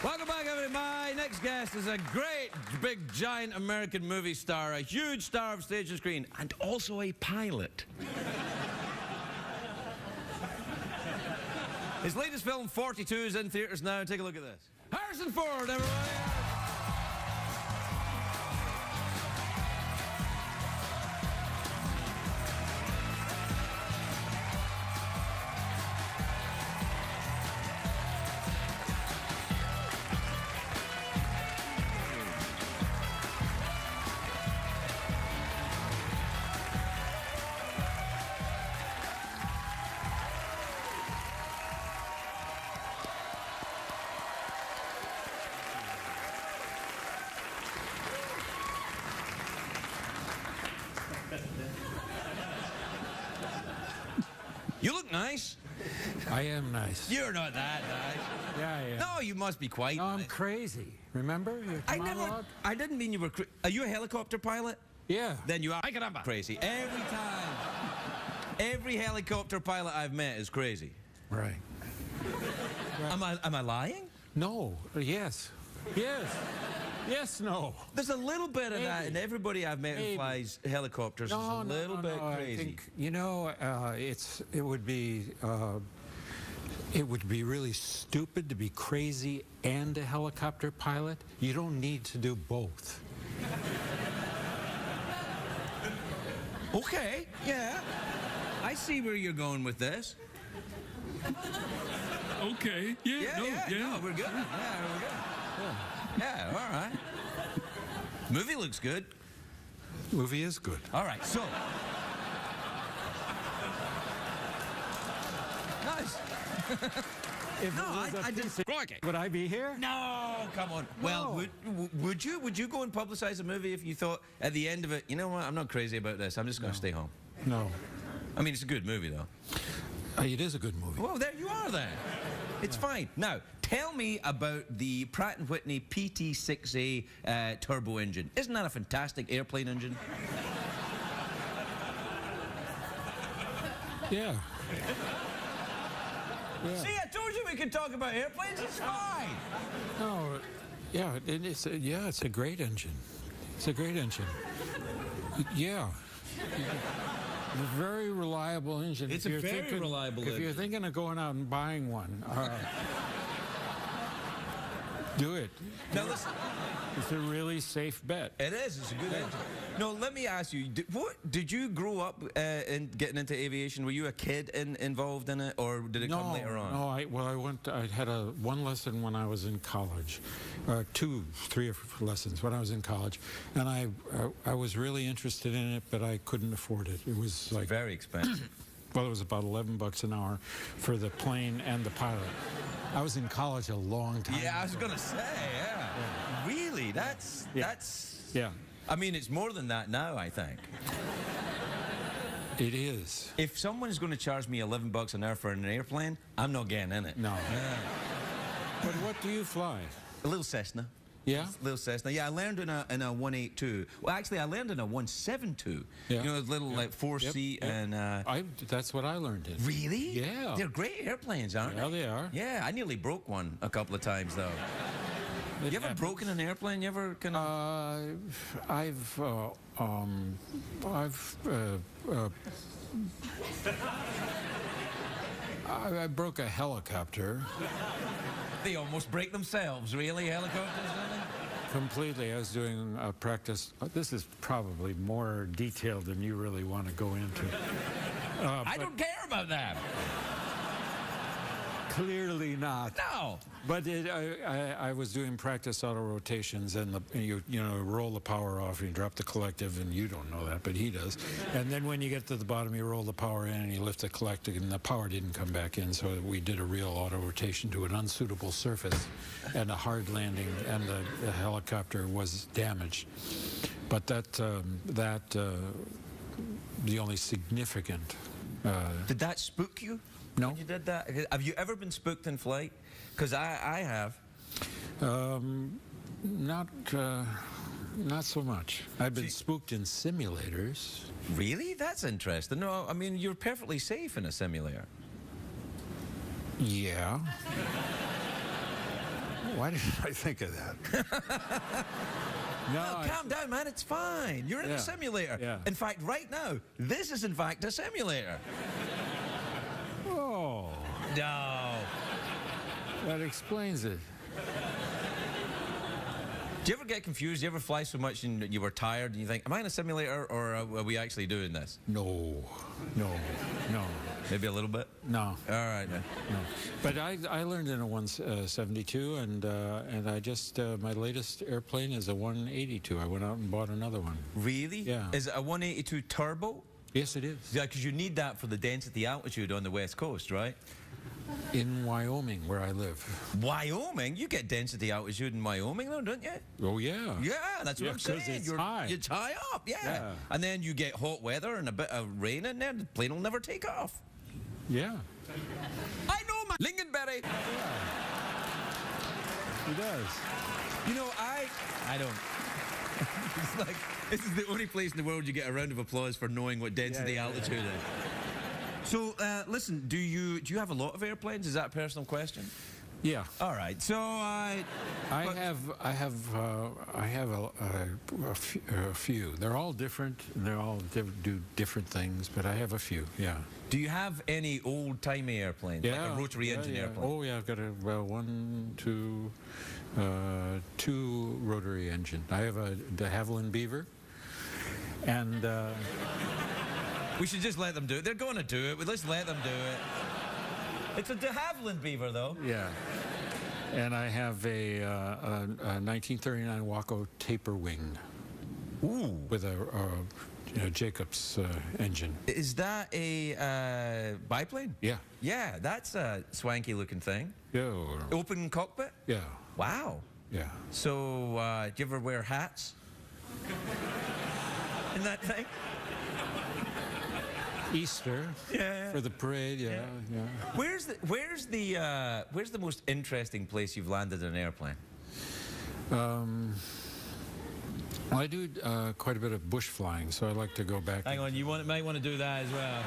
Welcome back, everybody. My next guest is a great, big, giant American movie star, a huge star of stage and screen, and also a pilot. His latest film, 42, is in theaters now. Take a look at this. Harrison Ford, everybody. You look nice. I am nice. You're not that nice. Yeah, I am. No, you must be quite No, I'm nice. crazy. Remember your monologue? I didn't mean you were Are you a helicopter pilot? Yeah. Then you are. I can have crazy. Every time. Every helicopter pilot I've met is crazy. Right. Am I lying? No. Yes. Yes. Yes, no. There's a little bit of that, Maybe. and everybody I've met who flies helicopters is a little bit crazy. I think, you know, it would be really stupid to be crazy and a helicopter pilot. You don't need to do both. Okay, yeah. I see where you're going with this. Okay. Yeah. No, we're good. Yeah, we're good. Yeah, all right. Movie looks good. Movie is good. All right, so. Nice. If No, it was I didn't. Crikey. Would I be here? No, come on. Well, would you go and publicize a movie if you thought at the end of it, you know what, I'm not crazy about this, I'm just going to stay home? No. I mean, it's a good movie, though. It is a good movie. Well, there you are then. It's fine. Now, tell me about the Pratt & Whitney PT6A turbo engine. Isn't that a fantastic airplane engine? Yeah. See, I told you we could talk about airplanes. It's fine. No, yeah, it's a great engine. It's a great engine. Yeah. A very reliable engine. It's a very reliable engine. If you're thinking of going out and buying one, do it. Now listen. It's a really safe bet. It is. It's a good engine. No, let me ask you. Did you grow up in getting into aviation? Were you a kid involved in it, or did it come later on? No, I had one lesson when I was in college, three lessons when I was in college, and I was really interested in it, but I couldn't afford it. It was like very expensive. Well, it was about $11 an hour for the plane and the pilot. I was in college a long time ago. I was gonna say, yeah. Really? That's. Yeah. I mean, it's more than that now, I think. It is. If someone's going to charge me $11 an hour for an airplane, I'm not getting in it. No. But what do you fly? A little Cessna. Yeah? Little Cessna. Yeah, I learned in a 182. Well, actually, I learned in a 172. Yeah. You know, a little like four-seat and. That's what I learned in. Really? Yeah. They're great airplanes, aren't they? Yeah, they are. Yeah, I nearly broke one a couple of times though. You ever broken an airplane? You ever kind of? I broke a helicopter. They almost break themselves, really, helicopters, don't they? Completely. I was doing a practice. This is probably more detailed than you really want to go into. I don't care about that. Clearly not. No. But I was doing practice auto rotations, and you roll the power off, and you drop the collective, and you don't know that, but he does. And then when you get to the bottom, you roll the power in, and you lift the collective, and the power didn't come back in, so we did a real auto rotation to an unsuitable surface, and a hard landing, and the helicopter was damaged. But the only significant. Did that spook you? No. When you did that? Have you ever been spooked in flight? Because I have. Not so much. I've been spooked in simulators. Really? That's interesting. No, I mean, you're perfectly safe in a simulator. Yeah. Why did I think of that? No, calm down, man. It's fine. You're in a simulator. Yeah. In fact, right now, this is in fact a simulator. Oh. No. That explains it. Do you ever get confused? Do you ever fly so much and you were tired and you think, am I in a simulator or are we actually doing this? No. Maybe a little bit? No. All right, man. No. But I learned in a 172, and I just, my latest airplane is a 182. I went out and bought another one. Really? Yeah. Is it a 182 turbo? Yes, it is. Yeah, because you need that for the density altitude on the West Coast, right? In Wyoming, where I live. Wyoming? You get density altitude in Wyoming, though, don't you? Oh, yeah. Yeah, that's what I'm saying. It's high. It's high up, yeah. And then you get hot weather and a bit of rain in there, the plane will never take off. Yeah. I know my Lincolnberry. Yeah. He does. You know, I don't. It's like, this is the only place in the world you get a round of applause for knowing what density altitude is. So, listen, do you have a lot of airplanes? Is that a personal question? Yeah. All right. So, I have a few. They're all different. And they all do different things, but I have a few. Yeah. do you have any old-timey airplanes? Yeah. Like a rotary engine airplane? Oh, yeah. I've got two rotary engine. I have a de Havilland Beaver, and. We should just let them do it. They're going to do it. Let's let them do it. It's a de Havilland Beaver, though. Yeah. And I have a 1939 Waco taper wing. Ooh. With a Jacobs engine. Is that a biplane? Yeah. Yeah, that's a swanky-looking thing. Yeah. Open cockpit? Yeah. Wow. Yeah. So, do you ever wear hats? In that thing? Easter. Yeah. For the parade. Yeah. Yeah. Where's the most interesting place you've landed an airplane? Well, I do quite a bit of bush flying, so I like to go back. Hang on, you might want to do that as well.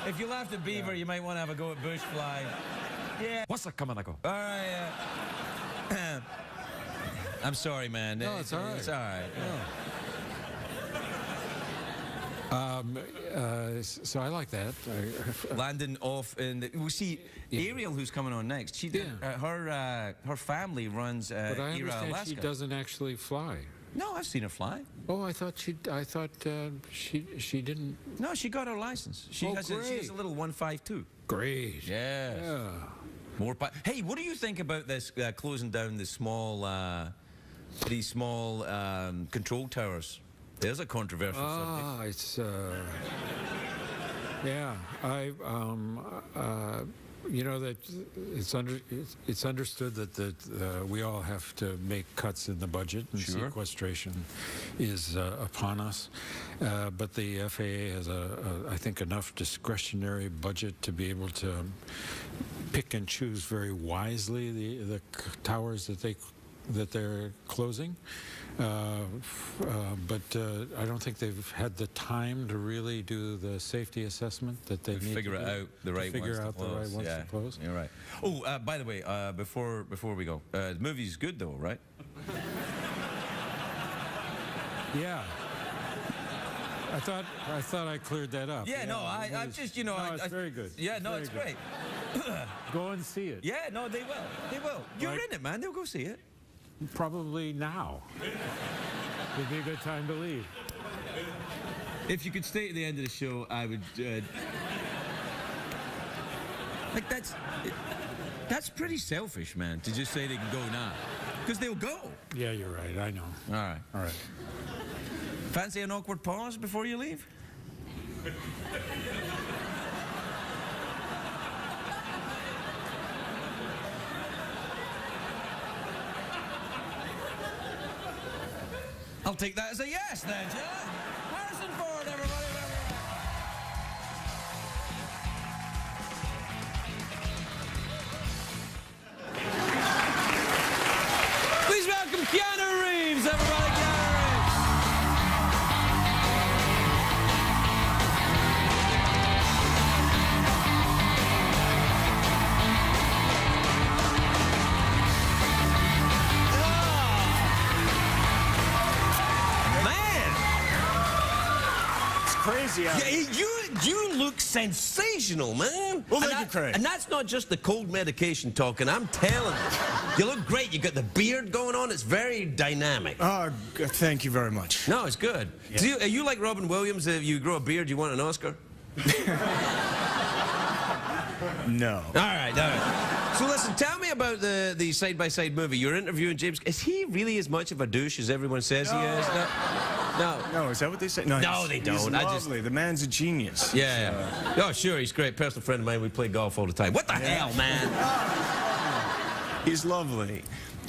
If you laughed at Beaver, you might want to have a go at bush flying. Yeah. What's that coming? I go. All right. I'm sorry, man. No, it's all right. It's all right. Yeah. So I like that. Landing off in the... We see Ariel, who's coming on next. She did, her family runs But I Era, understand Alaska. she doesn't actually fly. No, I've seen her fly. Oh, I thought she didn't. No, she got her license. She has a little 152. Great. Yes. Yeah. More. Hey, what do you think about this closing down the these small control towers? There's a controversial subject. It's yeah. You know that it's understood that we all have to make cuts in the budget, and sequestration is upon us. But the FAA has I think enough discretionary budget to be able to pick and choose very wisely the towers that they're closing. But I don't think they've had the time to really do the safety assessment that they need to figure out the right ones to close. You're right. Oh, by the way, before we go, the movie's good though, right? Yeah. I thought I cleared that up. Yeah, no, I'm just, you know, no, it's very good. Yeah, no, it's great. Go and see it. Yeah, no, they will. They will. You're in it, man. They'll go see it. Probably now would be a good time to leave. If you could stay at the end of the show, I would. Like that's pretty selfish, man. To just say they can go now, because they'll go. Yeah, you're right. I know. All right. All right. Fancy an awkward pause before you leave? I'll take that as a yes, then, Harrison Ford, everybody. Please welcome Keanu Reeves, everybody. Keanu Reeves. Yeah, you look sensational, man. Well, thank you, Craig. And that's not just the cold medication talking. I'm telling you. You look great. You got the beard going on. It's very dynamic. Thank you very much. No, it's good. Yeah. Are you like Robin Williams? If you grow a beard, you want an Oscar? No. All right. So listen, tell me about the side-by-side movie. You're interviewing James. Is he really as much of a douche as everyone says he is? No, is that what they say? No, they don't. He's lovely. The man's a genius. Yeah. Oh, sure, he's great. Personal friend of mine. We play golf all the time. What the hell, man? He's lovely.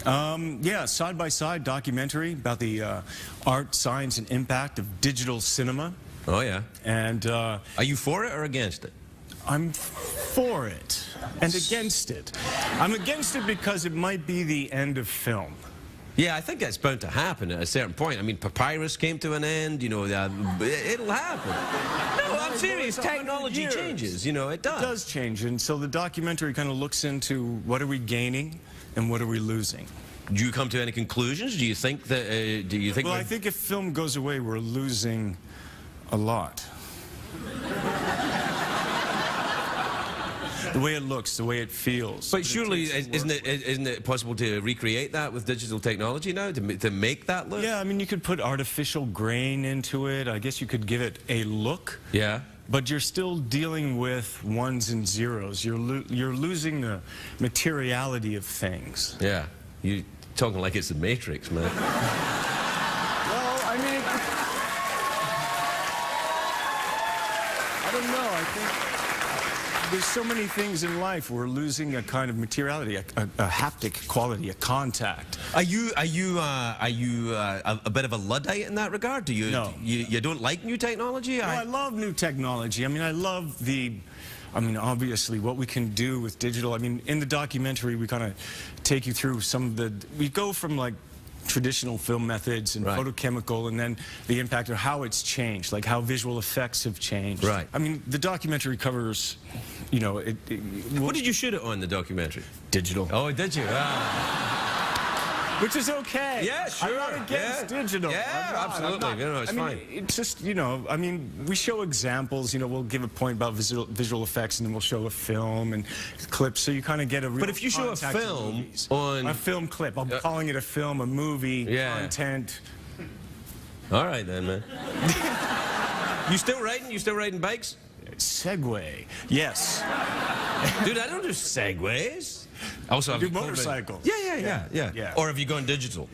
Yeah, side-by-side documentary about the art, science, and impact of digital cinema. Oh, yeah. And are you for it or against it? I'm for it and against it. I'm against it because it might be the end of film. Yeah, I think that's bound to happen at a certain point. I mean, papyrus came to an end, you know, it'll happen. No, I'm serious. Technology changes, you know, it does. It does change, and so the documentary kind of looks into what are we gaining and what are we losing. Do you come to any conclusions? Do you think that, Well, I think if film goes away, we're losing a lot. The way it looks, the way it feels. But surely, isn't it possible to recreate that with digital technology now, to make that look? Yeah, I mean, you could put artificial grain into it. I guess you could give it a look. Yeah. But you're still dealing with ones and zeros. You're losing the materiality of things. Yeah. You're talking like it's the Matrix, man. Well, I mean, I don't know. I think there's so many things in life we're losing a kind of materiality, a haptic quality, a contact. Are you a bit of a Luddite in that regard? Do you? No. You don't like new technology? No, I love new technology. I mean, I love obviously what we can do with digital. I mean, in the documentary, we kind of take you through some of the. We go from like traditional film methods and photochemical, and then the impact of how it's changed, like how visual effects have changed. Right. I mean, the documentary covers, you know, what did you shoot it on, the documentary? Digital. Oh, did you? Which is okay. Yeah, sure. I'm not against digital. Yeah, absolutely. You know, it's fine. It's just, you know, I mean, we show examples, you know, we'll give a point about visual effects, and then we'll show a film and clips, so you kind of get a real. But if you show a film on a film clip, I'm calling it a film, a movie, content. All right then, man. You still riding? You still riding bikes? Segway. Yes. Dude, I don't do segways. Also, do motorcycles. Yeah. Or have you gone digital?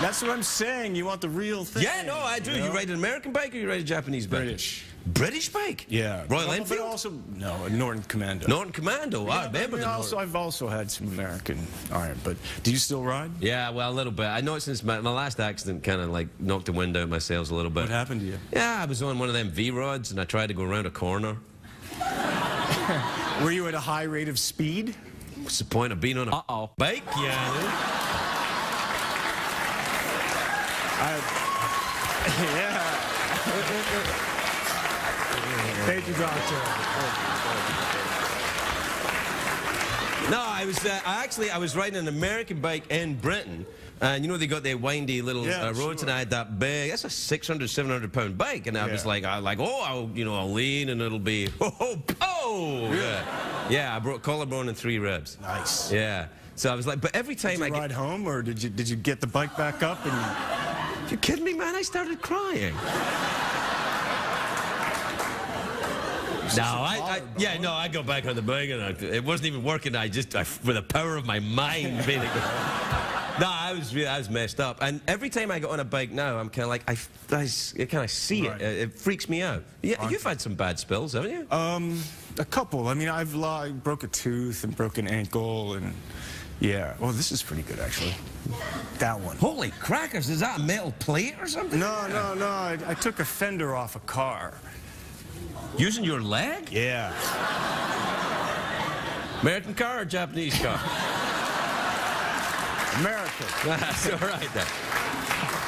That's what I'm saying. You want the real thing. Yeah, no, I do. You ride an American bike or you ride a Japanese bike? British. British bike? Yeah. Royal Enfield? But also, no, a Norton Commando. Norton Commando. Yeah, I remember I've also had some American iron, but do you still ride? Yeah, well, a little bit. I know since my last accident kind of like knocked the wind out of my sails a little bit. What happened to you? Yeah, I was on one of them V-rods and I tried to go around a corner. Were you at a high rate of speed? What's the point of being on a bike? Yeah. Yeah. Thank you, doctor. No, I was riding an American bike in Britain, and you know they got their windy little roads, and I had that big. That's a 600, 700 pound bike, and I was like, I'll lean, and it'll be yeah. I broke collarbone and 3 ribs. Nice. Yeah. So I was like, but every time I ride home, or did you get the bike back up and? You kidding me, man? I started crying. No, I got back on the bike and it wasn't even working. with the power of my mind, basically. No, I was messed up. And every time I get on a bike now, I'm kind of like, I kind of see it. It freaks me out. Yeah, you've had some bad spills, haven't you? A couple. I mean, I've broke a tooth and broke an ankle and. Yeah. Well, this is pretty good, actually. That one. Holy crackers, is that a metal plate or something? No. I took a fender off a car. Using your leg? Yeah. American car or Japanese car? American. That's all right, then.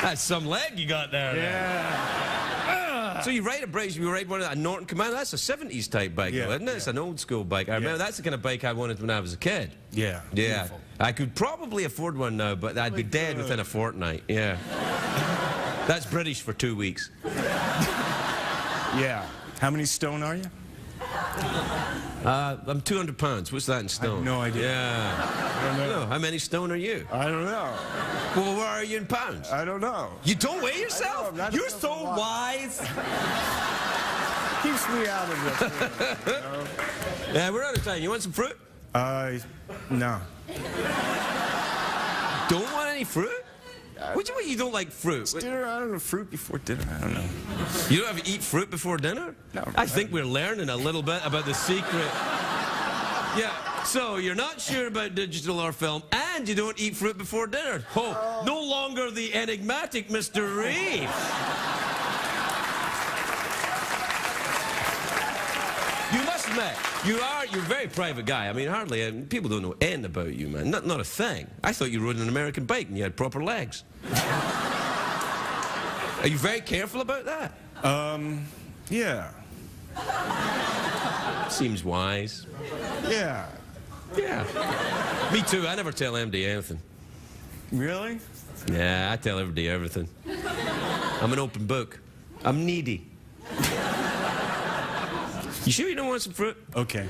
That's some leg you got there. Yeah. So you ride one of that Norton Commando. That's a 70s type bike, though, isn't it? It's an old school bike. I remember that's the kind of bike I wanted when I was a kid. Yeah. Beautiful. I could probably afford one now, but I'd be dead within a fortnight. Yeah. That's British for 2 weeks. Yeah. How many stone are you? I'm 200 pounds. What's that in stone? I have no idea. Yeah. I don't know. How many stone are you? I don't know. Well, where are you in pounds? I don't know. You don't weigh yourself? You're so wise. Keeps me out of this. You know? Yeah, we're out of time. You want some fruit? No. Don't want any fruit? What do you mean you don't like fruit? It's dinner, I don't know, fruit before dinner, I don't know. You don't have to eat fruit before dinner? No. I think we're learning a little bit about the secret. Yeah, so you're not sure about digital or film, and you don't eat fruit before dinner. Oh, no longer the enigmatic Mr. Reeves. You must admit, you're a very private guy. I mean, hardly, people don't know anything about you, man. Not a thing. I thought you rode an American bike and you had proper legs. Are you very careful about that? Yeah. Seems wise. Yeah. Yeah. Me too. I never tell MD anything. Really? Yeah, I tell everybody everything. I'm an open book. I'm needy. You sure you don't want some fruit? Okay.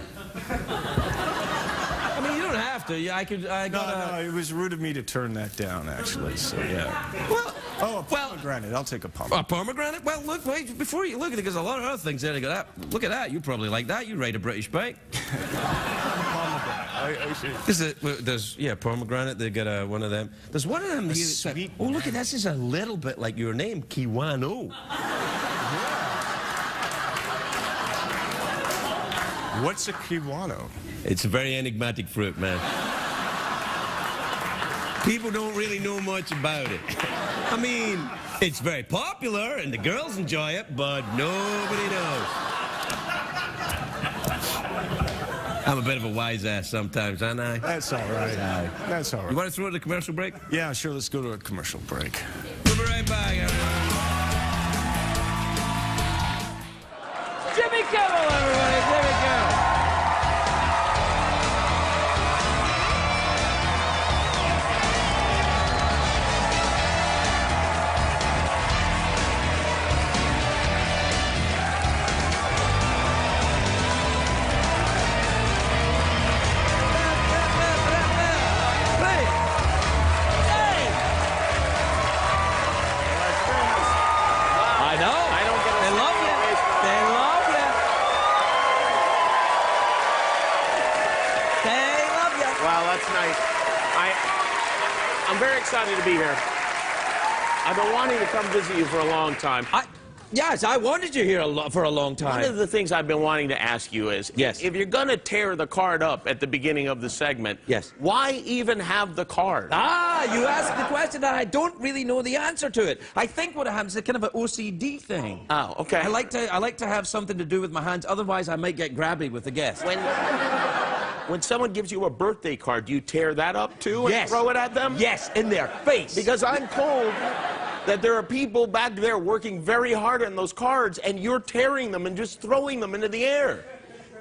I mean, you don't have to. Yeah, No, it was rude of me to turn that down, actually, so yeah. Well, a pomegranate. I'll take a pomegranate. A pomegranate? Well, look, wait, before you look at it, because a lot of other things there, they go, look at that, you probably like that, you ride a British bike. There's, yeah, pomegranate, they got one of them. There's one of them here that's like, oh, look at this, is a little bit like your name, Keanu. What's a Keanu? It's a very enigmatic fruit, man. People don't really know much about it. I mean, it's very popular and the girls enjoy it, but nobody knows. I'm a bit of a wise ass sometimes, aren't I? That's all right. That's all right. You want to throw it to a commercial break? Yeah, sure. Let's go to a commercial break. We'll be right back, everyone. Jimmy Kimmel, everybody. Jimmy Kimmel. I know. I don't get they love you. They love you. They love you. Wow, that's nice. I'm very excited to be here. I've been wanting to come visit you for a long time. Yes, I wanted you here for a long time. One of the things I've been wanting to ask you is, yes, if you're going to tear the card up at the beginning of the segment, yes, why even have the card? You asked the question and I don't really know the answer to it. I think what happens is kind of an OCD thing. Oh, okay. I like to have something to do with my hands, otherwise I might get grabby with the guests. When someone gives you a birthday card, do you tear that up too and throw it at them? Yes, in their face. Because I'm told that there are people back there working very hard on those cards, and you're tearing them and just throwing them into the air.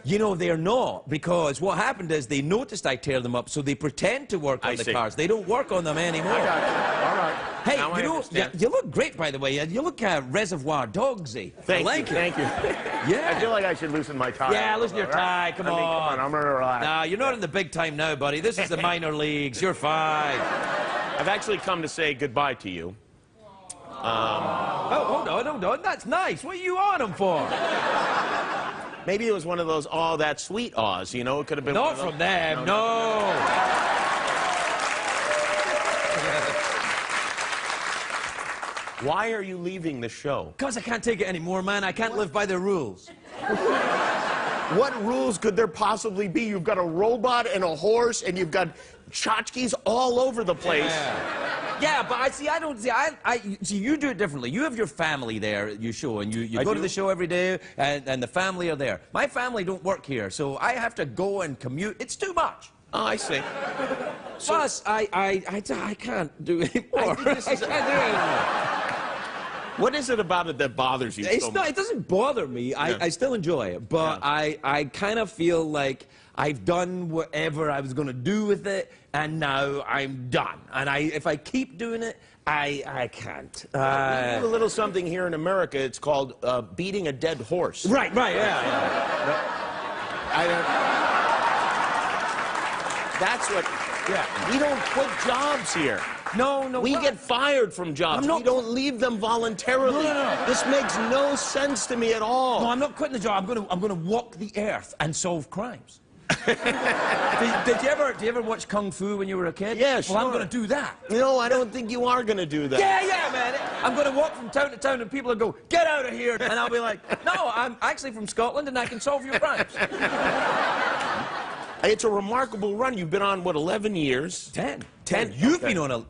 You know, they're not, because what happened is they noticed I tear them up, so they pretend to work on the cards. They don't work on them anymore. I got you. All right. Hey, now you know, you look great, by the way. You look Reservoir Dogsy. Thank you. Thank you. Yeah. I feel like I should loosen my tie. Yeah, loosen your tie. Come on. Come on, I'm gonna relax. Nah, you're not in the big time now, buddy. This is the minor leagues. You're fine. I've actually come to say goodbye to you. Oh, hold on. That's nice. What are you on them for? Maybe it was one of those, oh, that sweet awes, you know? It could have been Not from them, no. Why are you leaving the show? Because I can't take it anymore, man. I can't live by the rules. What rules could there possibly be? You've got a robot and a horse, and you've got tchotchkes all over the place. Yeah, but I see, you do it differently. You have your family there at your show, and you go to the show every day, and the family are there. My family don't work here, so I have to go and commute. It's too much. Oh, I see. Plus, I can't do it anymore. I can't do it anymore. What is it about it that bothers you so much? It doesn't bother me. I still enjoy it, but I kind of feel like I've done whatever I was going to do with it, and now I'm done. And if I keep doing it, I can't. We do a little something here in America. It's called beating a dead horse. Right, yeah. I don't. That's what. Yeah. We don't quit jobs here. No. We get fired from jobs. We don't leave them voluntarily. No. This makes no sense to me at all. No, I'm not quitting the job. I'm gonna walk the earth and solve crimes. did you ever watch Kung Fu when you were a kid? Yeah, sure. Well, I'm gonna do that. No, I don't think you are gonna do that. Yeah, man. I'm gonna walk from town to town and people will go, "Get out of here!" And I'll be like, "No, I'm actually from Scotland and I can solve your crimes." It's a remarkable run. You've been on, what, 11 years? 10. You've been on a...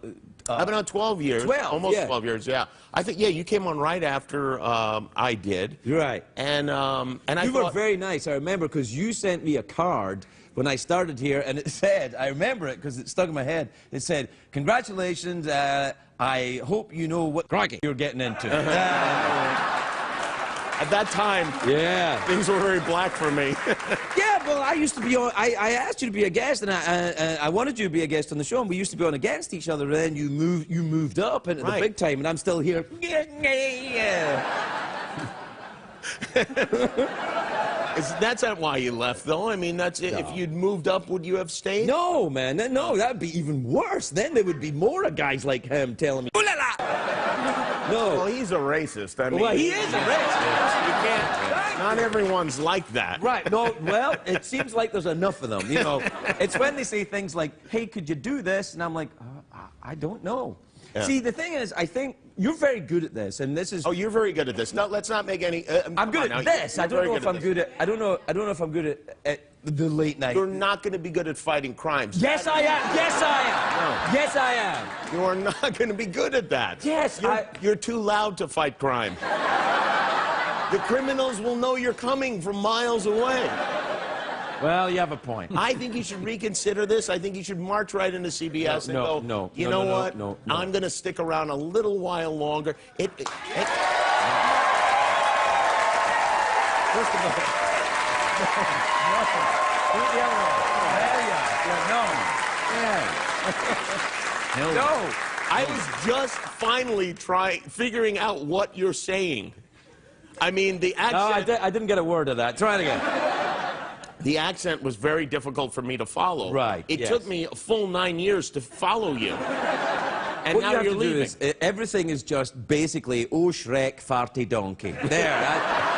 I've been on 12 years. 12, almost yeah. 12 years, yeah. I think, yeah, you came on right after I did. Right. And I You thought... were very nice, I remember, because you sent me a card when I started here, and it said, I remember it because it stuck in my head, it said, "Congratulations, I hope you know what crikey you're getting into." At that time, Yeah. things were very black for me. Yeah, well, I used to be on... I asked you to be a guest, and I wanted you to be a guest on the show, and we used to be on against each other, and then you moved up into the big time, and I'm still here. That's not why you left, though. I mean, that's if you'd moved up, would you have stayed? No, man, no, that'd be even worse. Then there would be more of guys like him telling me, "Ooh la la!" No. Well, he's a racist. I mean, Well, he is a racist. You can't. Not everyone's like that. Right, no, well, it seems like there's enough of them, you know. It's when they say things like, "Hey, could you do this?" And I'm like, I don't know. Yeah. See, the thing is, I think you're very good at this, and this is... Oh, you're very good at this. No, let's not make any... I'm good at this. I don't know if I'm good at... I don't know if I'm good at the late night. You're not going to be good at fighting crimes. Yes, I am. Yes, I am. No. Yes, I am. You are not going to be good at that. Yes, You're too loud to fight crime. The criminals will know you're coming from miles away. Well, you have a point. I think you should reconsider this. I think you should march right into CBS and go, you know what? I'm going to stick around a little while longer. First of all, no. I was just finally figuring out what you're saying. I mean, the accent... No, I didn't get a word of that. Try it again. The accent was very difficult for me to follow. Right, It took me a full 9 years to follow you. And what now you have you're to leaving. do is, everything is just basically, "Oh, Shrek, farty donkey." There.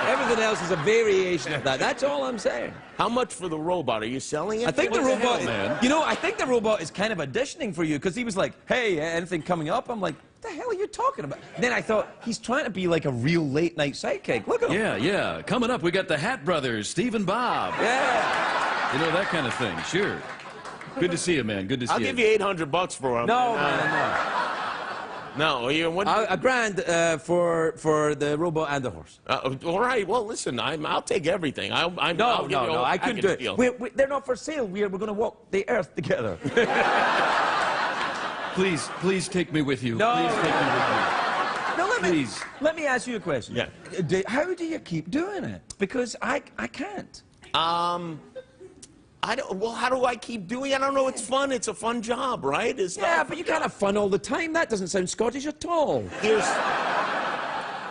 Everything else is a variation of that. That's all I'm saying. How much for the robot? Are you selling it? I think the What robot, hell, man? you know, I think the robot is kind of auditioning for you, because he was like, "Hey, anything coming up?" I'm like, "What the hell are you talking about?" And then I thought, he's trying to be like a real late night sidekick. Look at him. Yeah. Coming up, we got the Hat Brothers, Steve and Bob. Yeah. You know, that kind of thing, sure. Good to see you, man. Good to see I'll you. give you $800 for him. No, man, No, what? A grand for the robot and the horse. All right. Well, listen, I'll take everything. I'll give you a I couldn't do it. deal. They're not for sale. We're going to walk the earth together. Please take me with you. No. Please take me with you. No, Please. let me ask you a question. Yeah. How do you keep doing it? Because I can't. I don't. Well, how do I keep doing it? I don't know. It's fun. It's a fun job, right? It's not Yeah, a but you fun can't have fun all the time. That doesn't sound Scottish at all.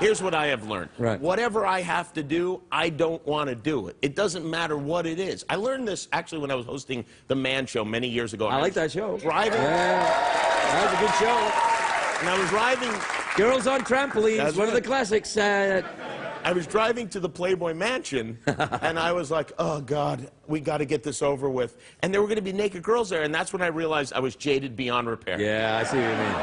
Here's what I have learned. Right. Whatever I have to do, I don't want to do it. It doesn't matter what it is. I learned this actually when I was hosting The Man Show many years ago. I like that show. Driving. Yeah, that was a good show. And I was driving. Girls on Trampolines, That's one of the right. classics. I was driving to the Playboy Mansion, and I was like, oh, God, we got to get this over with. And there were going to be naked girls there, and that's when I realized I was jaded beyond repair. Yeah, I see what you mean.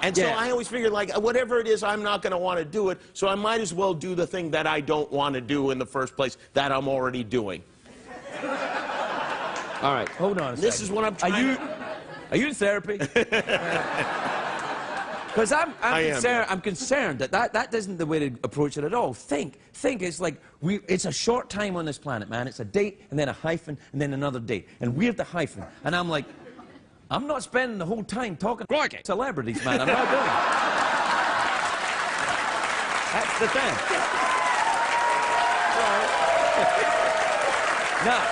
And so I always figured, like, whatever it is, I'm not going to want to do it, so I might as well do the thing that I don't want to do in the first place that I'm already doing. All right, hold on a second. This is what I'm trying Are you in therapy? Because I'm concerned that isn't the way to approach it at all. Think it's like it's a short time on this planet, man. It's a date and then a hyphen and then another date, and we're the hyphen. And I'm like, I'm not spending the whole time talking to celebrities, man. I'm not doing it. That's the thing. Now,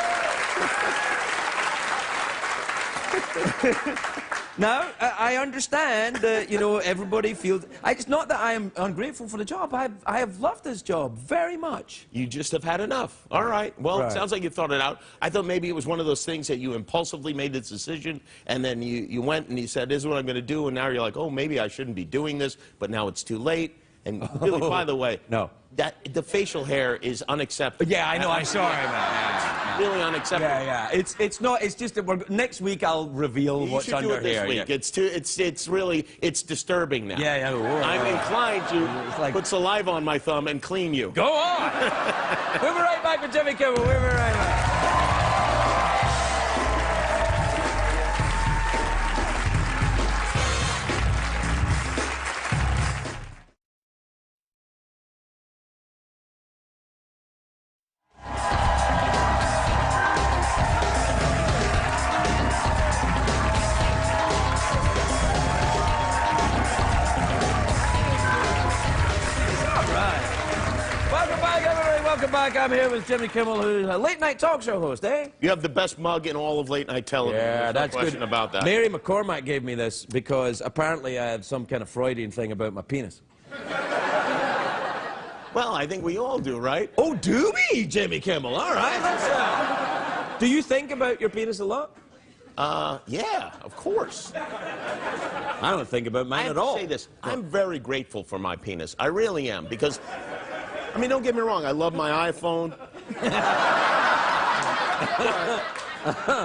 Now, I understand that, you know, everybody feels... It's not that I am ungrateful for the job. I have loved this job very much. You just have had enough. All right. Well, Right. it sounds like you thought it out. I thought maybe it was one of those things that you impulsively made this decision, and then you went and you said, this is what I'm going to do, and now you're like, oh, maybe I shouldn't be doing this, but now it's too late. And really, by the way, No. the facial hair is unacceptable. Yeah, I know. I'm sorry, man. Really unacceptable. Yeah. It's not. It's just that next week I'll reveal You what's should under do it this here. week. Yeah. It's really disturbing now. Yeah. I'm inclined to like- put saliva on my thumb and clean you. Go on. We'll be right back with Jimmy Kimmel. We'll be right back. Welcome back, everybody. Welcome back. I'm here with Jimmy Kimmel, who's a late-night talk show host, eh? You have the best mug in all of late-night television. Yeah, There's that's no question good. about that. Mary McCormack gave me this because apparently I have some kind of Freudian thing about my penis. Well, I think we all do, right? Oh, do we, Jimmy Kimmel? All right, let's... Do you think about your penis a lot? Yeah, of course. I don't think about I mine have at to all. say this. I'm very grateful for my penis. I really am, because, I mean, don't get me wrong. I love my iPhone.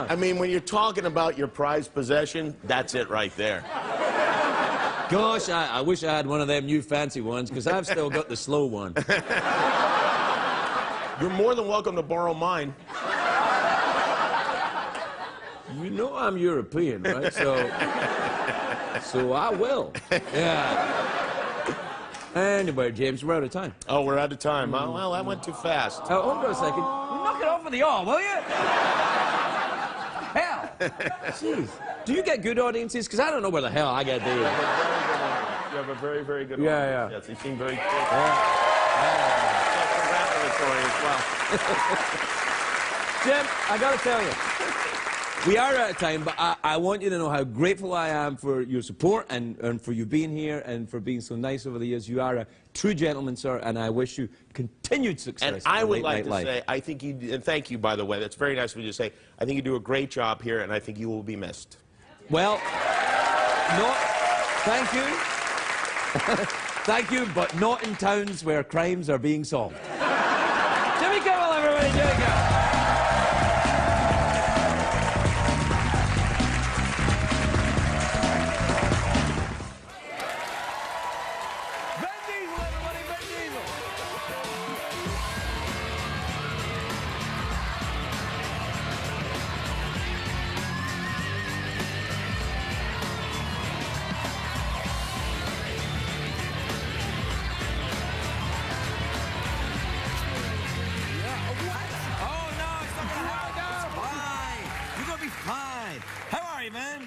I mean, when you're talking about your prized possession, that's it right there. Gosh, I wish I had one of them new fancy ones, because I've still got the slow one. You're more than welcome to borrow mine. You know I'm European, right? So I will. Yeah. Anyway, James, we're out of time. Oh, we're out of time. Well, that went too fast. Hold on a second. Knock it off with the all, will you? Hell. Jeez. Do you get good audiences? Because I don't know where the hell I get these. You have a very, very good Yeah, audience. yeah. Yes, you seem very Self-congratulatory as well. Jim, I got to tell you. We are out of time, but I want you to know how grateful I am for your support and for you being here and for being so nice over the years. You are a true gentleman, sir, and I wish you continued success. And in I the would late like night to life. say, I think you, and thank you, by the way, that's very nice of you to say, I think you do a great job here, and I think you will be missed. Well, no, thank you. Thank you, but not in towns where crimes are being solved. Jimmy Kimmel, everybody, Jimmy Kimmel.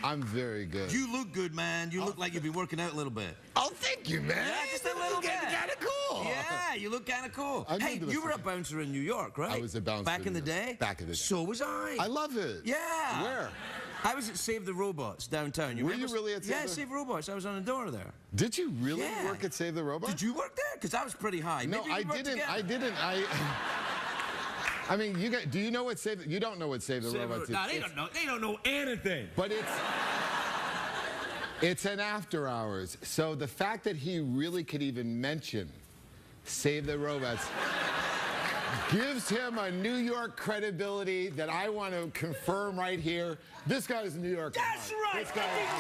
I'm very good. You look good, man. You look like you've been working out a little bit. Oh, thank you, man. Yeah, just a little bit. Kind of cool. Yeah, you look kind of cool. I'm Hey, into you this were a thing. bouncer in New York, right? I was a bouncer Back in the in New York. day? Back in the day. So was I. I love it. Yeah. Where? I was at Save the Robots downtown. Were remember? you really at Save Yeah, the- Save Robots. I was on the door there. Did you really Yeah. work at Save the Robot? Did you work there? Because I was pretty high. No, Maybe we I worked didn't. together. I didn't. I mean, you guys, do you know what Save? You don't know what Save the Robots is. Nah, they don't know. They don't know anything. But it's an after hours. So the fact that he really could even mention Save the Robots gives him a New York credibility that I want to confirm right here. This guy's a New Yorker. That's Mark. right. This guy is New Yorker.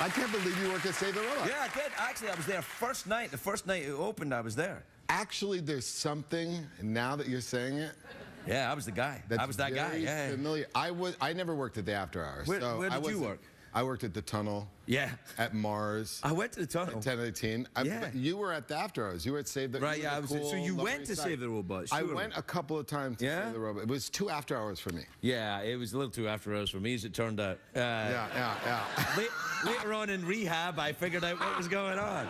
I can't believe you work at Save the Robots. Yeah, I did. Actually, I was there first night. The first night it opened, I was there. Actually, there's something, now that you're saying it, Yeah, I was the guy. that's I was that guy. very Yeah. familiar. I never worked at the after hours. Where so did I you wasn't- work? I worked at the Tunnel, Yeah. at Mars, I went to the tunnel. at 1018. Yeah. But you were at the after hours. You were at Save the Right, you were yeah, the I was. cool So you Lower went East to Side. Save the Robots. I surely. went a couple of times to Yeah? Save the Robot. It was 2 after hours for me. Yeah, it was a little too after hours for me, as it turned out. Yeah. Later on in rehab, I figured out what was going on.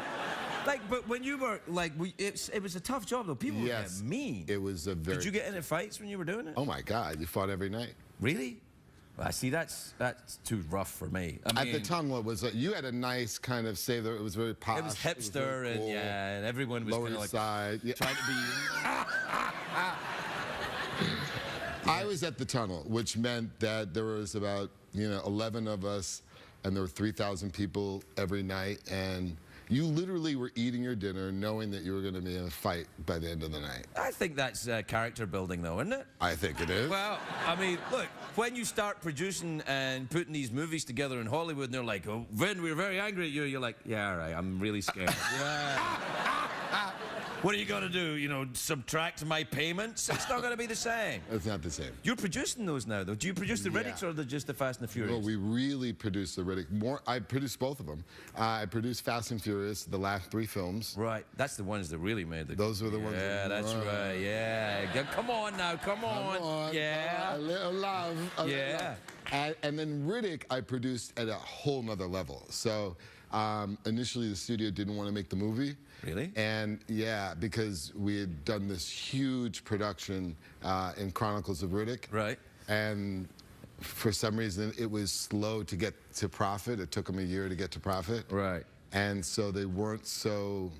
Like, but when you were like, it was a tough job though. People Yes. were mean. It was a very... Did you get into fights when you were doing it? Oh, my God. You fought every night. Really? Well, I see, that's too rough for me. I mean, At the tunnel, it was you had a nice kind of save there. It was very posh. it was hipster, very cool. and everyone was Lower kind of East like Side. Yeah. trying to be. I was at the tunnel, which meant that there was about 11 of us, and there were 3,000 people every night, and you literally were eating your dinner knowing that you were going to be in a fight by the end of the night. I think that's character building, though, isn't it? I think it is. Well, I mean, look, when you start producing and putting these movies together in Hollywood, and they're like, "Oh, Vin, we're very angry at you," you're like, "Yeah, all right, I'm really scared." Yeah. What are you going to do? Subtract my payments? It's not going to be the same. It's not the same. You're producing those now, though. Do you produce the Riddicks or just the Fast and the Furious? Well, we really produced the Riddick. I produced both of them. I produced Fast and Furious, the last 3 films. Right. That's the ones that really made the... Those were the ones. Yeah, that's right. Yeah. Come on now. Come on. Yeah. A little love. Yeah. And then Riddick, I produced at a whole nother level. So initially, the studio didn't want to make the movie. Really? And yeah, because we had done this huge production in Chronicles of Riddick. Right. And for some reason, it was slow to get to profit. It took them a year to get to profit. Right. And so they weren't so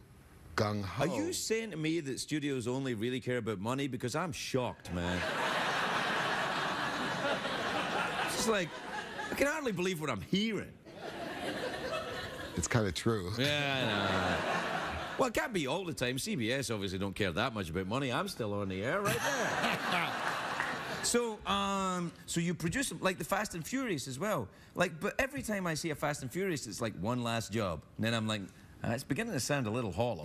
gung-ho. Are you saying to me that studios only really care about money? Because I'm shocked, man. It's just like, I can hardly believe what I'm hearing. It's kind of true. Yeah, I know. Well, it can't be all the time. CBS obviously don't care that much about money. I'm still on the air right there. So you produce them, like the Fast and Furious as well. Like, but every time I see a Fast and Furious, it's like one last job. And then I'm like, it's beginning to sound a little hollow.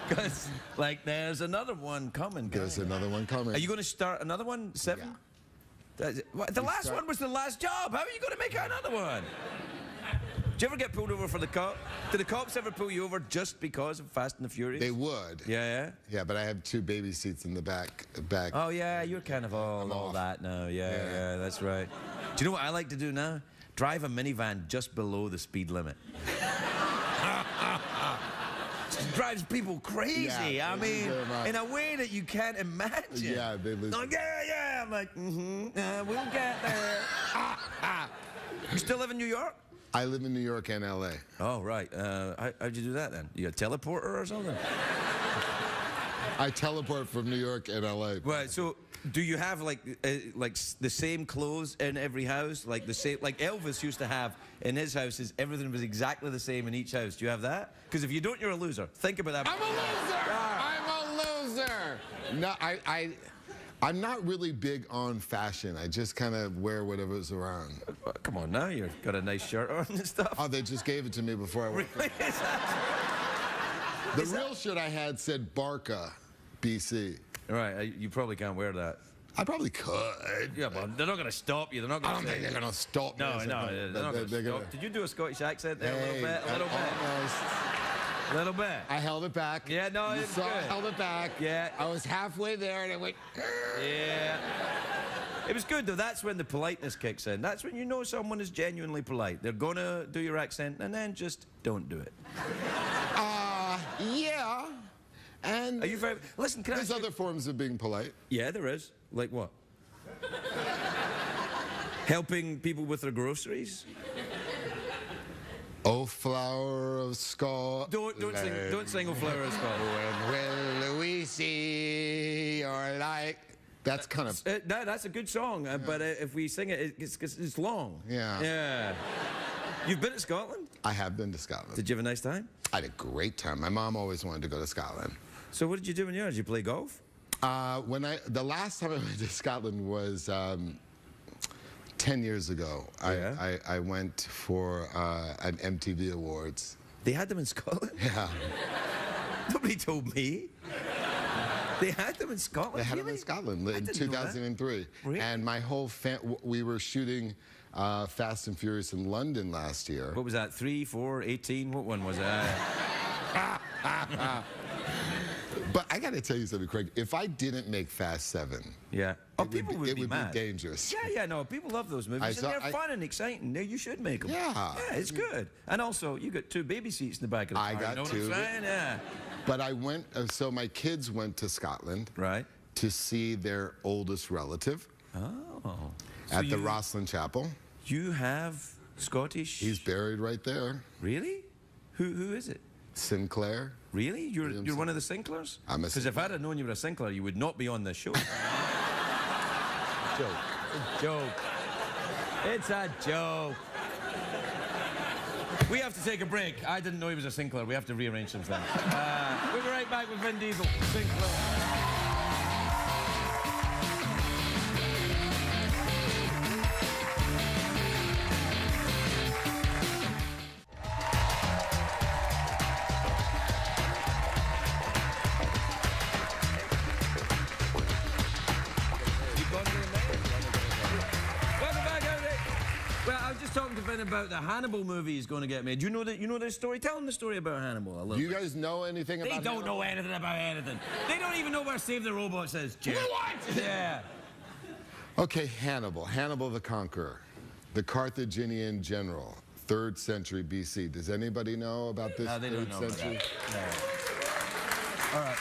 Because, like, there's another one coming. There's another one coming. Are you going to start another one? 7? Yeah. The last one was the last job. How are you going to make another one? Did you ever get pulled over for the cop? Did the cops ever pull you over just because of Fast and the Furious? They would. Yeah. Yeah, but I have 2 baby seats in the back. Oh, yeah, you're kind of all that now. Yeah, that's right. Do you know what I like to do now? Drive a minivan just below the speed limit. Just drives people crazy. Yeah, I mean, in a way that you can't imagine. Yeah, they lose. Like, yeah. I'm like, we'll get there. You still live in New York? I live in New York and L.A. Oh, right. How'd you do that, then? You a teleporter or something? I teleport from New York and L.A. Right, so do you have, like the same clothes in every house? Like the same, like Elvis used to have in his houses, everything was exactly the same in each house. Do you have that? Because if you don't, you're a loser. Think about that. I'm a loser! I'm a loser! No, I'm not really big on fashion. I just kind of wear whatever's around. Come on now, you've got a nice shirt on and stuff. Oh, they just gave it to me before I went. Really? The real shirt I had said Barca, BC. Right, you probably can't wear that. I probably could. Yeah, but they're not going to stop you. They're not going to. I don't think they're going to stop me. No, they're not going to stop. Did you do a Scottish accent there a little bit? A little bit. A little bit. I held it back. Yeah, no, you it's saw good. I held it back. Yeah. I was halfway there and it went. Yeah. It was good, though. That's when the politeness kicks in. That's when you know someone is genuinely polite. They're going to do your accent, and then just don't do it. Yeah. And Are you very... Listen, can there's other forms of being polite. Yeah, there is. Like what? Helping people with their groceries? Oh, flower of Scotland. Don't sing Oh Flower of Scotland. When will we see your light? That's kind of... No, that's a good song, but if we sing it, it's long. Yeah. Yeah. You've been to Scotland? I have been to Scotland. Did you have a nice time? I had a great time. My mom always wanted to go to Scotland. So what did you do when you were? Did you play golf? The last time I went to Scotland was 10 years ago. Yeah. I went for an MTV Awards. They had them in Scotland? Yeah. Nobody told me. They had them in Scotland? They had really? them in Scotland in 2003. Really? And my whole we were shooting Fast and Furious in London last year. What was that, 3, 4, 18? What one was that? But I got to tell you something, Craig. If I didn't make Fast 7, Yeah. Oh, people would be mad. Be dangerous. Yeah, no, people love those movies. And they're fun and exciting. You should make them. Yeah. Yeah, it's good. And also, you got 2 baby seats in the back of the car. I got you know 2. What I'm saying? Yeah. But I went, so my kids went to Scotland. Right. To see their oldest relative. Oh. At the Rosslyn Chapel. You have Scottish? He's buried right there. Really? Who is it? Sinclair. Really? You're one of the Sinclairs? I'm a Because if I'd have known you were a Sinclair, you would not be on this show. Joke. It's a joke. It's a joke. We have to take a break. I didn't know he was a Sinclair. We have to rearrange some things. We'll be right back with Vin Diesel. Sinclair. About the Hannibal movie is going to get made. Do you know that? You know this story? Tell them the story about Hannibal a little. Do you guys know anything about Hannibal? They don't know anything about anything. They don't even know where Save the Robots is, Jim. What? Yeah. Okay, Hannibal. Hannibal the Conqueror. The Carthaginian general. 3rd century BC. Does anybody know about this? No, they don't know century? About that. No. All right.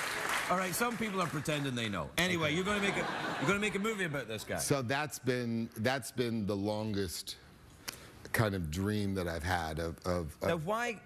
All right, some people are pretending they know. Anyway, okay. You're going to make a movie about this guy. So that's been the longest kind of dream that I've had of Now, why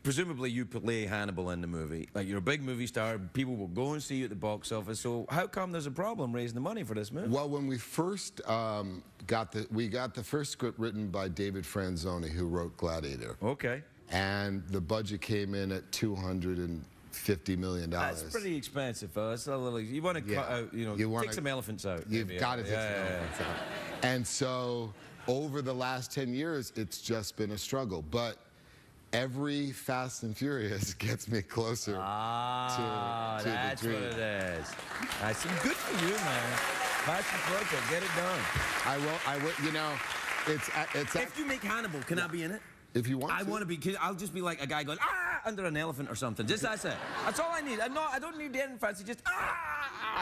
presumably you play Hannibal in the movie? Like, you're a big movie star, people will go and see you at the box office, so how come there's a problem raising the money for this movie? Well, when we first got the first script written by David Franzoni, who wrote Gladiator. Okay. And the budget came in at $250 million. That's pretty expensive, fellas. A little, you want to cut out, take some elephants out. You've got to take some elephants out. And so over the last 10 years, it's just been a struggle. But every Fast and Furious gets me closer to that's the dream. What it is. I see. Good for you, man. Passion project. Get it done. I will. You know, it's. If you make Hannibal, can I be in it? If you want I want to be. I'll just be like a guy going under an elephant or something. Just that's it. That's all I need. I don't need anything fancy. Just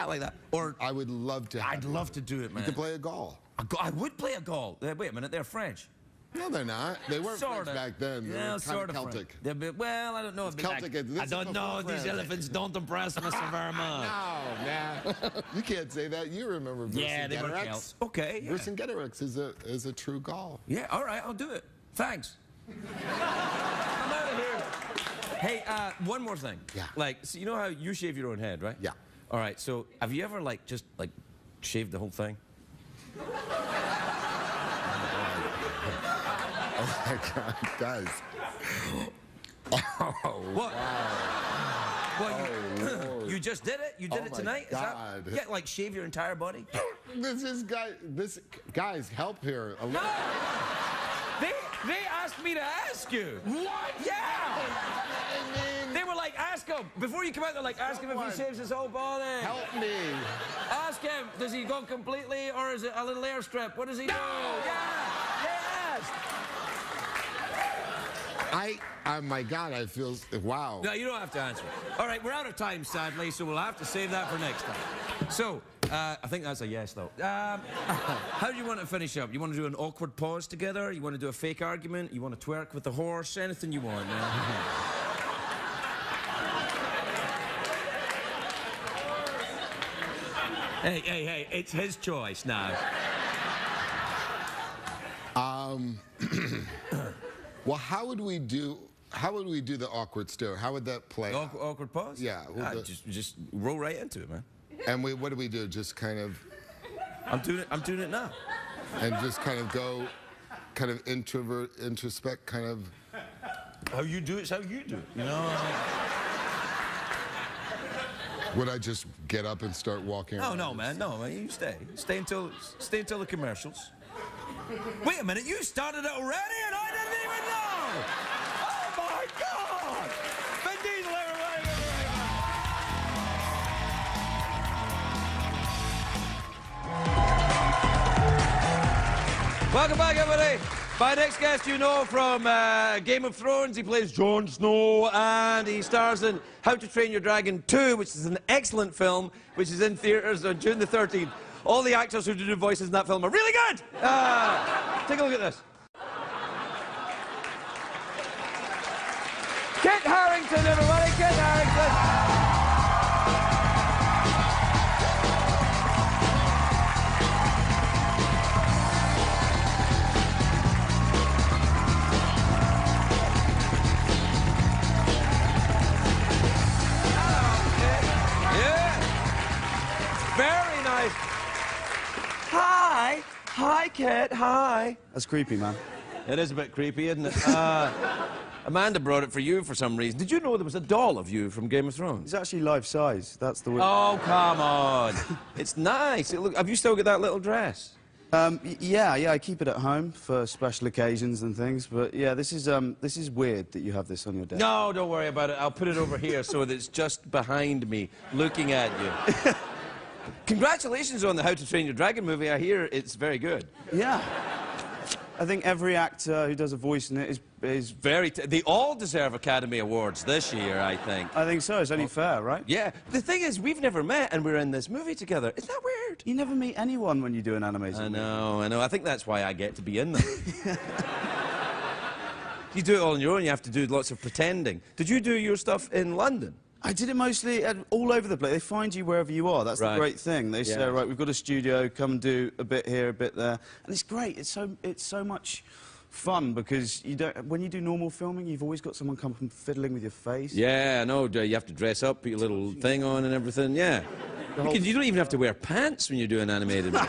like that. Or I would love to. I'd love to do it, man. You could play a Gaul. I would play a Gaul. Wait a minute, they're French. No, they're not. They weren't French back then. They were kind of Celtic. Well, I don't know. Celtic. I don't know. These elephants don't impress me so very much. No, man. You can't say that. You remember Vercingetorix. Yeah, they were Celts. Okay. Yeah. Vercingetorix is a true Gaul. Yeah, all right, I'll do it. Thanks. I'm out of here. Hey, one more thing. Yeah. Like, so you know how you shave your own head, right? Yeah. All right, so have you ever, just shaved the whole thing? Oh my God, guys. Oh, what? Wow. Well, you just did it? You did it tonight? God. Is that, shave your entire body? Guys, help here. No! They asked me to ask you. What? Yeah! They were like, ask him. Before you come out, they're like, ask him if he shaves his whole body. Help me. Ask him, does he go completely or is it a little airstrip? What does he do? Yeah! They asked. Oh my God, I feel, wow. No, you don't have to answer it. All right, we're out of time, sadly, so we'll have to save that for next time. So, I think that's a yes, though. How do you want to finish up? You want to do an awkward pause together? You want to do a fake argument? You want to twerk with the horse? Anything you want, man. Hey, it's his choice now. Well, how would we do the awkward stare? How would that play? Awkward pause? Yeah. Just roll right into it, man. And what do we do? Just kind of... I'm doing it now. And just kind of go, kind of introspect, kind of... How you do it's how you do it, you know? Would I just get up and start walking around? No, man, you stay. Stay until the commercials. Wait a minute, you started it already and I didn't even know! Oh my God! Vin Diesel, everybody! Welcome back, everybody. My next guest you know from Game of Thrones. He plays Jon Snow, and he stars in How to Train Your Dragon 2, which is an excellent film, which is in theaters on June the 13th. All the actors who do the voices in that film are really good! Take a look at this. Kit Harington, everybody! Kit Harington! Very nice. Hi. Hi, Kit. Hi. That's creepy, man. It is a bit creepy, isn't it? Amanda brought it for you for some reason. Did you know there was a doll of you from Game of Thrones? It's actually life size. That's the way. Oh, come on. It's nice. Look, have you still got that little dress? Yeah, I keep it at home for special occasions and things. But yeah, this is weird that you have this on your desk. No, don't worry about it. I'll put it over here so that it's just behind me, looking at you. Congratulations on the How to Train Your Dragon movie. I hear it's very good. Yeah. I think every actor who does a voice in it is Very. They all deserve Academy Awards this year, I think. I think so. It's only fair, right? Yeah. The thing is, we've never met, and we're in this movie together. Isn't that weird? You never meet anyone when you do an animated movie. I know. I think that's why I get to be in them. You do it all on your own. You have to do lots of pretending. Did you do your stuff in London? I did it mostly all over the place. They find you wherever you are. That's the great thing. They say, right, we've got a studio, come and do a bit here, a bit there. And it's great. It's so much fun because when you do normal filming, you've always got someone come and fiddling with your face. Yeah, I know. You have to dress up, put your little thing on and everything, yeah. You don't even have to wear pants when you do an animated movie.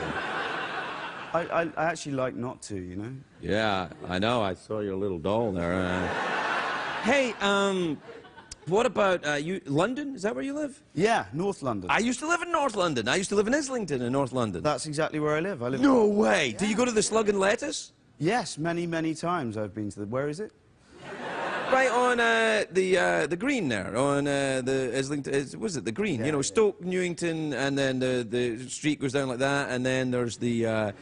I actually like not to, you know? Yeah, I know. I saw your little doll there. Hey, what about you? London? Is that where you live? Yeah, North London. I used to live in North London. I used to live in Islington in North London. That's exactly where I live. No way! Yeah. Do you go to the Slug and Lettuce? Yes, many times I've been to the... Where is it? Right on the green there, on the Islington... Was it the green? Yeah, you know, Stoke, Newington, and then the street goes down like that, and then there's the...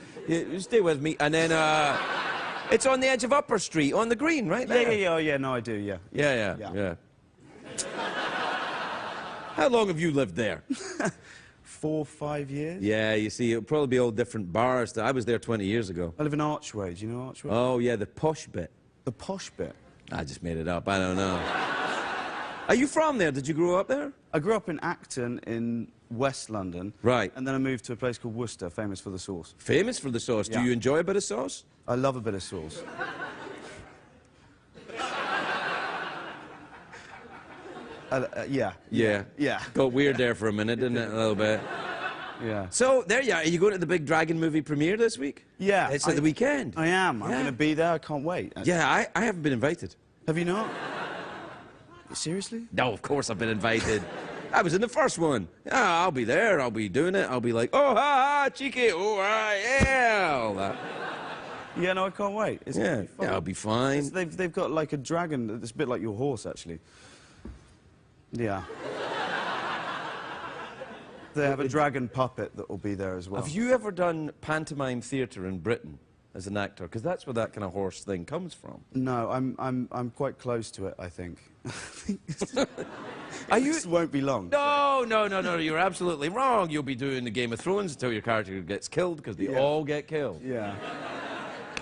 stay with me. And then... it's on the edge of Upper Street, on the green, right there. Yeah, no, I do, yeah. Yeah. How long have you lived there? 4, 5 years. Yeah, you see, it'll probably be all different bars. I was there 20 years ago. I live in Archway. Do you know Archway? Oh, yeah, the posh bit. The posh bit? I just made it up. I don't know. Are you from there? Did you grow up there? I grew up in Acton in West London. Right. And then I moved to a place called Worcester, famous for the sauce. Famous for the sauce? Yeah. Do you enjoy a bit of sauce? I love a bit of sauce. Yeah. Got weird there for a minute, didn't it? A little bit. Yeah. So, there you are. Are you going to the big Dragon movie premiere this week? Yeah. It's at the weekend. I am. I'm going to be there. I can't wait. Yeah, I haven't been invited. Have you not? Seriously? No, of course I've been invited. I was in the first one. Yeah, I'll be there. I'll be doing it. I'll be like, oh, ha, cheeky. Oh, yeah. All that. Yeah, no, I can't wait. It's gonna be fun. I'll be fine. They've got like a dragon. It's a bit like your horse, actually. Yeah. They have a dragon puppet that will be there as well. Have you ever done pantomime theatre in Britain as an actor? Because that's where that kind of horse thing comes from. No, I'm quite close to it, I think. Are you? This won't be long. No, you're absolutely wrong. You'll be doing the Game of Thrones until your character gets killed, because they all get killed. Yeah.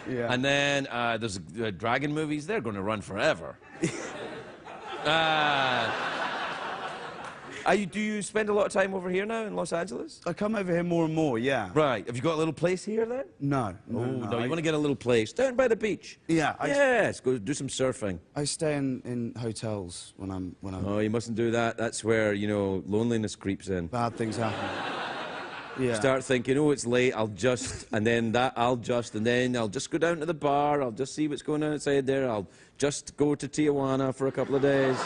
And then there's dragon movies. They're going to run forever. Do you spend a lot of time over here now in Los Angeles? I come over here more and more, yeah. Right. Have you got a little place here then? No. No. You want to get a little place down by the beach? Yeah. Yes. Go do some surfing. I stay in hotels when I'm. Oh, you mustn't do that. That's where loneliness creeps in. Bad things happen. Yeah. Start thinking, oh, it's late. And then I'll just go down to the bar. I'll just see what's going on outside there. I'll just go to Tijuana for a couple of days.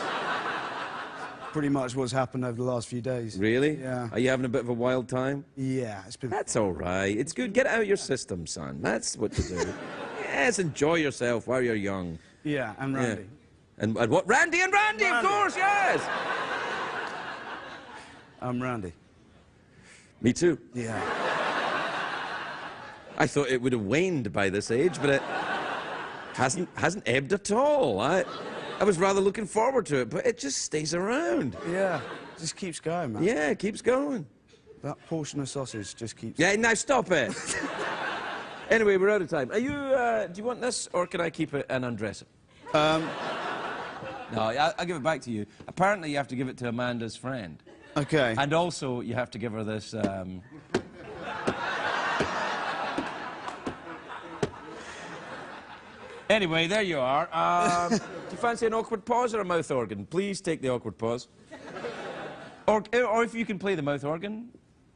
Pretty much what's happened over the last few days. Really? Yeah. Are you having a bit of a wild time? Yeah, it's been... That's all right. It's good. Get it out of your system, son. That's what to do. Yes, enjoy yourself while you're young. Yeah, and Randy. Yeah. And what? Randy, of course, yes! I'm Randy. Me too. Yeah. I thought it would have waned by this age, but hasn't ebbed at all. I was rather looking forward to it, but it just stays around. Yeah, just keeps going, man. Yeah, it keeps going. That portion of sausage just keeps... Yeah, now stop it. Anyway, we're out of time. Are you, do you want this, or can I keep it and undress it? No, I'll give it back to you. Apparently, you have to give it to Amanda's friend. Okay. And also, you have to give her this, Anyway, there you are. Do you fancy an awkward pause or a mouth organ? Please take the awkward pause. Or if you can play the mouth organ,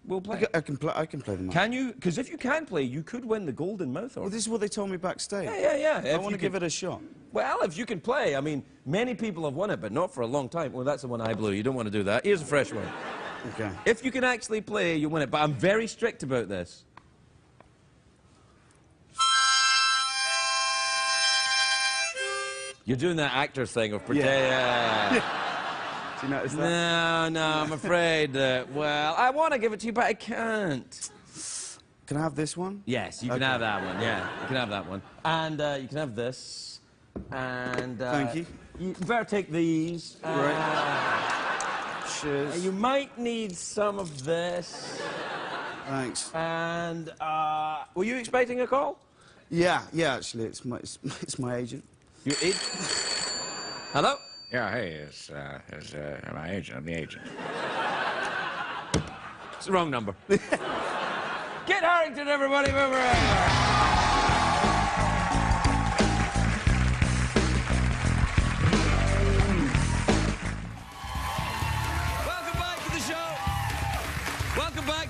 we'll play. I can play the mouth. Can you? Because if you can play, you could win the golden mouth organ. Well, this is what they told me backstage. Yeah. I want to give it a shot. Well, if you can play, I mean, many people have won it, but not for a long time. Well, that's the one I blew. You don't want to do that. Here's a fresh one. Okay. If you can actually play, you win it. But I'm very strict about this. You're doing that actor thing of pretend. Yeah. Do you notice that? No, I'm afraid that, well, I want to give it to you, but I can't. Can I have this one? Yes, you can have that one, yeah. You can have that one. And you can have this. And... Thank you. You better take these. Right. Cheers. You might need some of this. Thanks. And, were you expecting a call? Yeah, actually, it's my agent. Your agent? Hello? Yeah, hey, it's my agent. I'm the agent. It's the wrong number. Kit Harington, everybody, move around.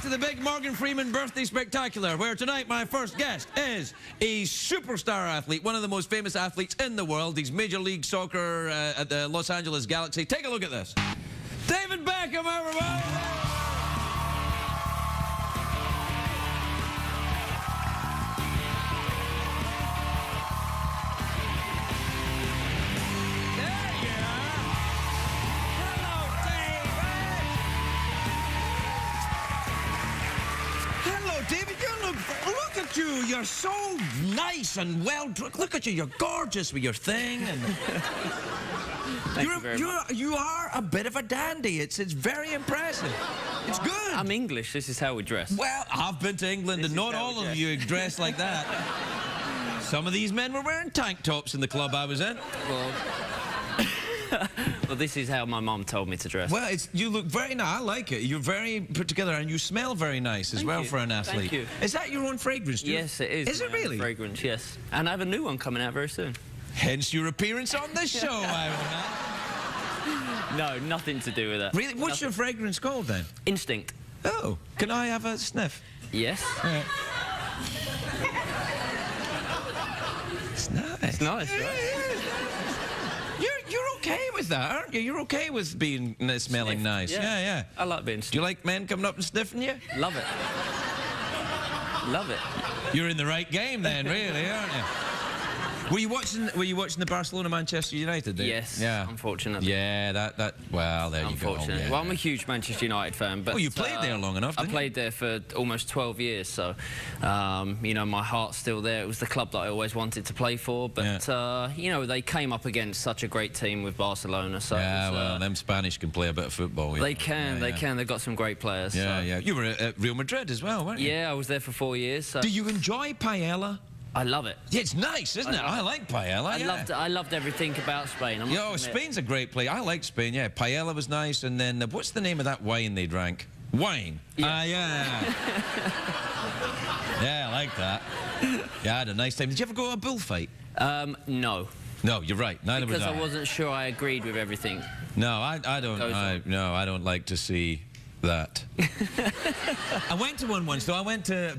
To the big Morgan Freeman birthday spectacular, where tonight my first guest is a superstar athlete, one of the most famous athletes in the world. He's Major League Soccer at the Los Angeles Galaxy. Take a look at this. David Beckham, everybody! David, look at you. You're so nice and well dressed. Look at you. You're gorgeous with your thing. And you are a bit of a dandy. It's very impressive. It's good. I'm English. This is how we dress. Well, I've been to England, and not all of you dress like that. Some of these men were wearing tank tops in the club I was in. Well, this is how my mum told me to dress. Well, you look very nice. I like it. You're very put together, and you smell very nice as well for an athlete. Thank you. Is that your own fragrance? Yes, it is. Is it really? Fragrance, yes. And I have a new one coming out very soon. Hence your appearance on this show, I imagine. No, nothing to do with that. Really? What's your fragrance called then? Instinct. Oh, can I have a sniff? Yes. It's nice. It's nice, right? You're okay with that, aren't you? You're okay with being smelling nice. Yeah. I like being sniffed. Do you like men coming up and sniffing you? Love it. Love it. You're in the right game then, really, aren't you? Were you watching the Barcelona-Manchester United day? Yes, yeah. Unfortunately. Yeah, well, there you go. Unfortunately. Yeah. Well, I'm a huge Manchester United fan, but... Oh, you played there long enough, didn't you? I played there for almost 12 years, so, you know, my heart's still there. It was the club that I always wanted to play for, but, you know, they came up against such a great team with Barcelona, so... Yeah, well, them Spanish can play a bit of football. They can. They've got some great players. Yeah, so. yeah. You were at Real Madrid as well, weren't you? Yeah, I was there for 4 years. So. Do you enjoy paella? I love it. Yeah, it's nice, isn't it? I like paella. I loved everything about Spain. Spain's a great place. I like Spain, yeah. Paella was nice, and then what's the name of that wine they drank? Wine. Yeah. Yeah, I like that. Yeah, I had a nice time. Did you ever go to a bullfight? No. No, you're right. Neither because was I. I wasn't sure I agreed with everything. No, I don't. I don't like to see that. I went to one once, though. I went to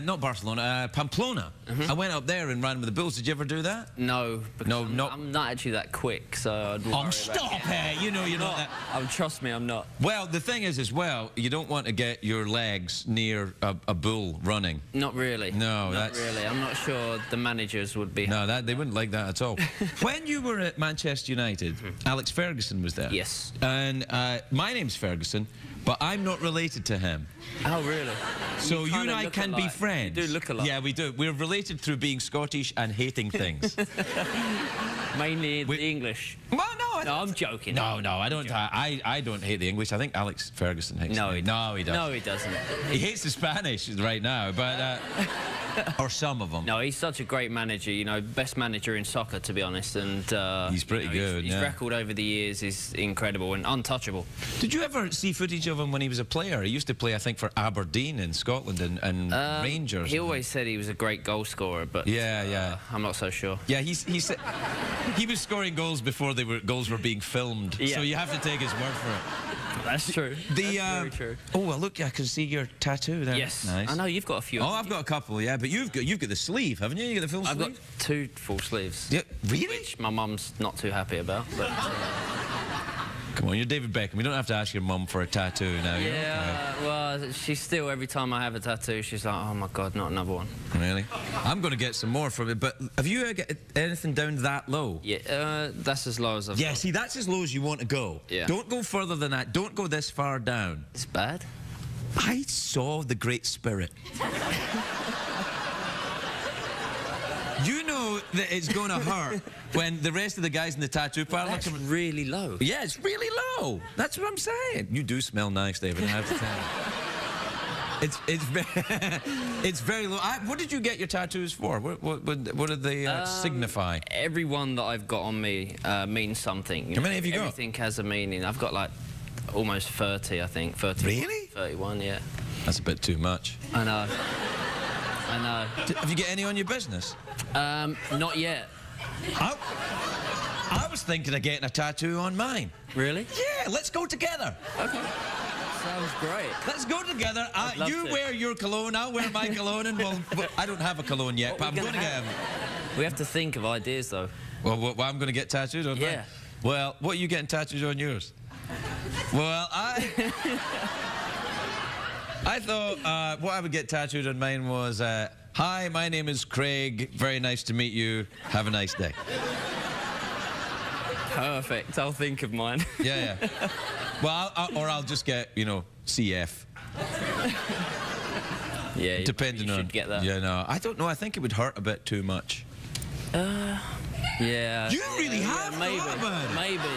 not Barcelona, Pamplona. I went up there and ran with the Bulls. Did you ever do that? No, because I'm not actually that quick, so I'd worry stop it! You know you're not that. Trust me, I'm not. Well, the thing is, as well, you don't want to get your legs near a bull running. Not really. No, not really. I'm not sure the managers would be. No, they wouldn't like that at all. When you were at Manchester United, Alex Ferguson was there. Yes. And my name's Ferguson. but I'm not related to him. Oh, really? So you and I can be friends. You do look alike. Yeah, we do. We're related through being Scottish and hating things. Mainly the English. Well, no. No, I'm joking. No, I don't. I don't hate the English. I think Alex Ferguson hates No, them. he No, he doesn't. No, he doesn't. He hates the Spanish right now, but or some of them. No, he's such a great manager. You know, best manager in soccer, to be honest. And he's pretty good. His record over the years is incredible and untouchable. Did you ever see footage of him when he was a player? He used to play, I think, for Aberdeen in Scotland and Rangers. He always said he was a great goal scorer, but yeah, I'm not so sure. Yeah, he said he was scoring goals before goals were being filmed. Yeah. So you have to take his word for it. That's true. That's very true. Oh, well, look, I can see your tattoo there. Yes, nice. I know you've got a few. Oh, I've got a couple, yeah, but you've got the sleeve, haven't you? You got the full sleeve. I've got 2 full sleeves. Yeah, really? Which my mum's not too happy about, but. Come on, you're David Beckham. You don't have to ask your mum for a tattoo now. Yeah, well, she's still, every time I have a tattoo, she's like, oh my God, not another one. Really? I'm going to get some more from it, but have you got anything down that low? Yeah, that's as low as I've got. See, that's as low as you want to go. Yeah. Don't go further than that. Don't go this far down. It's bad? I saw the Great Spirit. You know that it's going to hurt when the rest of the guys in the tattoo parlor... That's really low. Yeah, it's really low. That's what I'm saying. You do smell nice, David, I have to tell you. It's very low. What did you get your tattoos for? What did they signify? Every one that I've got on me means something. How many have you got? Everything has a meaning. I've got like almost 30, I think. 30. Really? 31, yeah. That's a bit too much. I know. I know. Have you got any on your business? Not yet. I was thinking of getting a tattoo on mine. Really? Yeah, let's go together. Okay. Sounds great. Let's go together. You wear your cologne, I'll wear my cologne, and I don't have a cologne yet, but I'm going to get him. We have to think of ideas, though. Well, I'm going to get tattooed on mine? Yeah. Well, what are you getting tattooed on yours? Well, I thought what I would get tattooed on mine was, hi, my name is Craig. Very nice to meet you. Have a nice day. Perfect. I'll think of mine. Yeah. Well, I'll just get, CF. Yeah, depending you on. should get that. Yeah, no, I don't know. I think it would hurt a bit too much. Yeah. You really have thought about it. Maybe.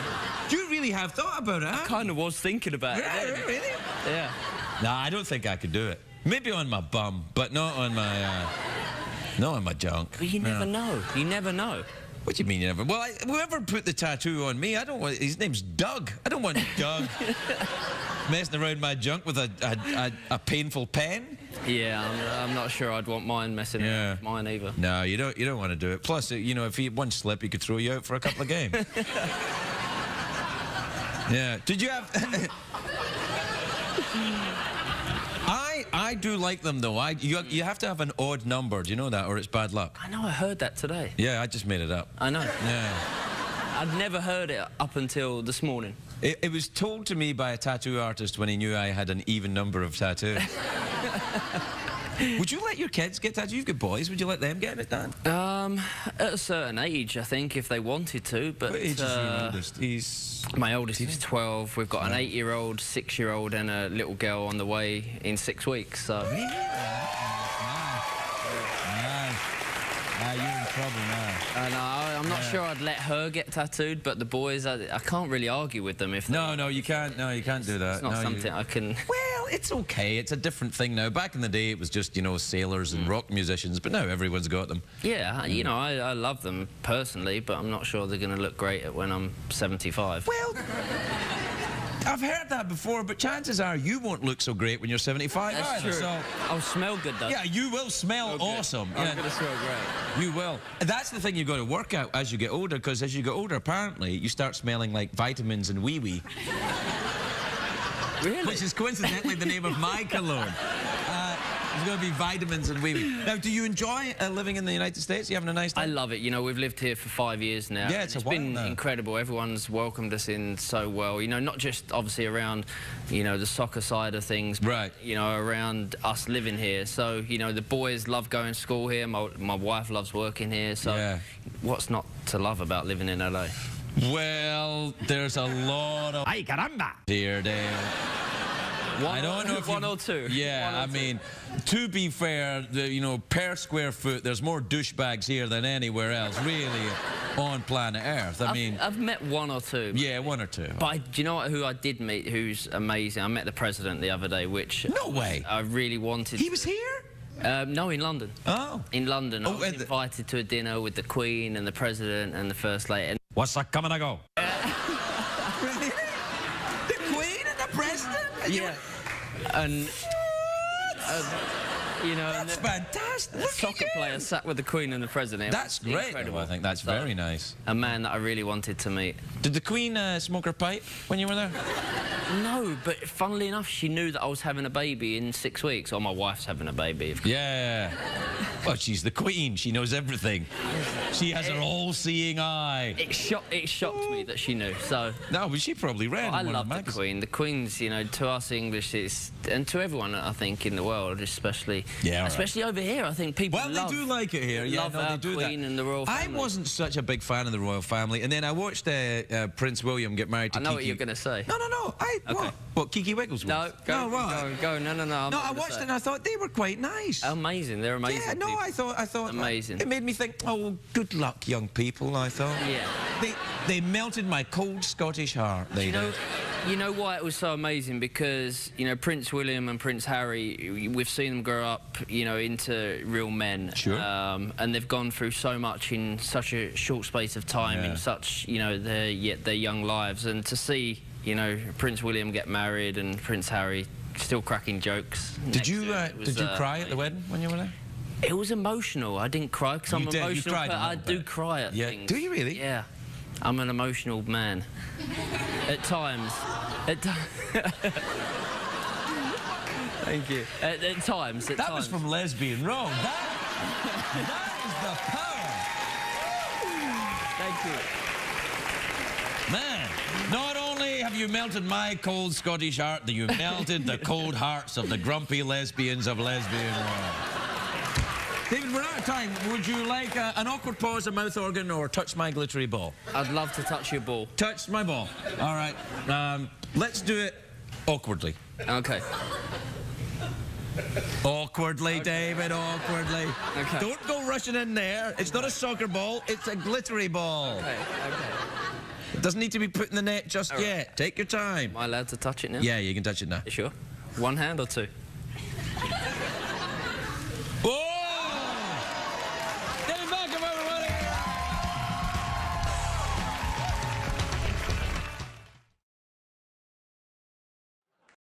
You really have thought about it, huh? I kind of was thinking about it. Really? Yeah. No, I don't think I could do it. Maybe on my bum, but not on my junk. But you never know. You never know. What do you mean you never? Well, whoever put the tattoo on me, I don't want. His name's Doug. I don't want Doug messing around my junk with a painful pen. Yeah, I'm not sure I'd want mine messing around with mine either. No, you don't want to do it. Plus, if you had one slip, he could throw you out for a couple of games. Yeah. Did you have? I do like them though. You have to have an odd number. Do you know that, or it's bad luck? I know. I heard that today. Yeah, I just made it up. I know. Yeah. I'd never heard it up until this morning. It was told to me by a tattoo artist when he knew I had an even number of tattoos. Would you let your kids get tattoos? You've got boys. Would you let them get it done? At a certain age, I think, if they wanted to. But what age is your oldest? My oldest is 12. We've got an 8-year-old, 6-year-old, and a little girl on the way in 6 weeks. So. Really? Nice. You're in trouble now. I'm not sure I'd let her get tattooed, but the boys, I can't really argue with them if. No, you can't. No, you can't do that. It's not something I can. Well, it's okay. It's a different thing now. Back in the day, it was just sailors and rock musicians, but now everyone's got them. Yeah, I love them personally, but I'm not sure they're going to look great when I'm 75. Well, I've heard that before, but chances are you won't look so great when you're 75. That's true. So, I'll smell good, though. Yeah, you will smell awesome. I'm going to smell great. You will. That's the thing you've got to work out as you get older, because as you get older, apparently, you start smelling like vitamins and wee-wee. Really? Which is coincidentally the name of my cologne. There's going to be vitamins and wee-wee. Now, do you enjoy living in the United States? You having a nice time? I love it. We've lived here for 5 years now. Yeah, it's been incredible. Everyone's welcomed us in so well. Not just obviously around, the soccer side of things, but, right. Around us living here. So, the boys love going to school here. My wife loves working here. So, what's not to love about living in LA? Well, there's a lot of... Ay, caramba! Here, Dale. I don't know if one or two. Yeah, One or I two. mean, to be fair, you know, per square foot, there's more douchebags here than anywhere else, really, on planet Earth. I mean, I've met one or two. Yeah, one or two. But do you know what, who I did meet who's amazing? I met the president the other day, which... No way! I really wanted He was here? No, in London. Oh. In London. I was invited to a dinner with the Queen and the President and the First Lady. And what's that coming to go? Really? The Queen and the President? Yeah. And... you know, that's fantastic. A soccer player sat with the Queen and the President. That's great. Incredible. I think that's very nice. A man that I really wanted to meet. Did the Queen smoke her pipe when you were there? No, but funnily enough, she knew that I was having a baby in 6 weeks. Or my wife's having a baby. Yeah. Well, she's the Queen. She knows everything. She has her all-seeing eye. It shocked me that she knew. So no, but she probably read. I love the Queen. The Queen's, you know, to us English, and to everyone, I think, in the world, especially, especially over here. I think people. Well, they do like it here. Yeah, love no, our they do Queen that. and the royal family. I wasn't such a big fan of the royal family, and then I watched Prince William get married to Kiki. I know what you're going to say. No. Okay. What? Kiki Wigglesworth? No, go. No. I watched it and I thought they were quite nice. Amazing. They're amazing. Yeah, no, I thought amazing. It made me think, oh, good luck, young people. I thought. Yeah. They melted my cold Scottish heart. They did. You know why it was so amazing? Because, you know, Prince William and Prince Harry, we've seen them grow up, you know, into real men. Sure. And they've gone through so much in such a short space of time, in such, you know, their young lives. And to see, you know, Prince William get married and Prince Harry still cracking jokes. Did you cry at the wedding when you were there? It was emotional. I didn't cry because I'm emotional, but I do cry at things. Do you really? Yeah. I'm an emotional man. At times. Thank you. At times. That was from Lesbian Road. That is the power. Thank you. Man, not only have you melted my cold Scottish heart, but you melted the cold hearts of the grumpy lesbians of Lesbian Road. David, we're out of time. Would you like an awkward pause, a mouth organ, or touch my glittery ball? I'd love to touch your ball. Touch my ball. All right. Let's do it awkwardly. Okay. Awkwardly, David, awkwardly. Okay. Don't go rushing in there. It's not a soccer ball, it's a glittery ball. Okay. It doesn't need to be put in the net just yet. Take your time. Am I allowed to touch it now? Yeah, you can touch it now. You sure? One hand or two?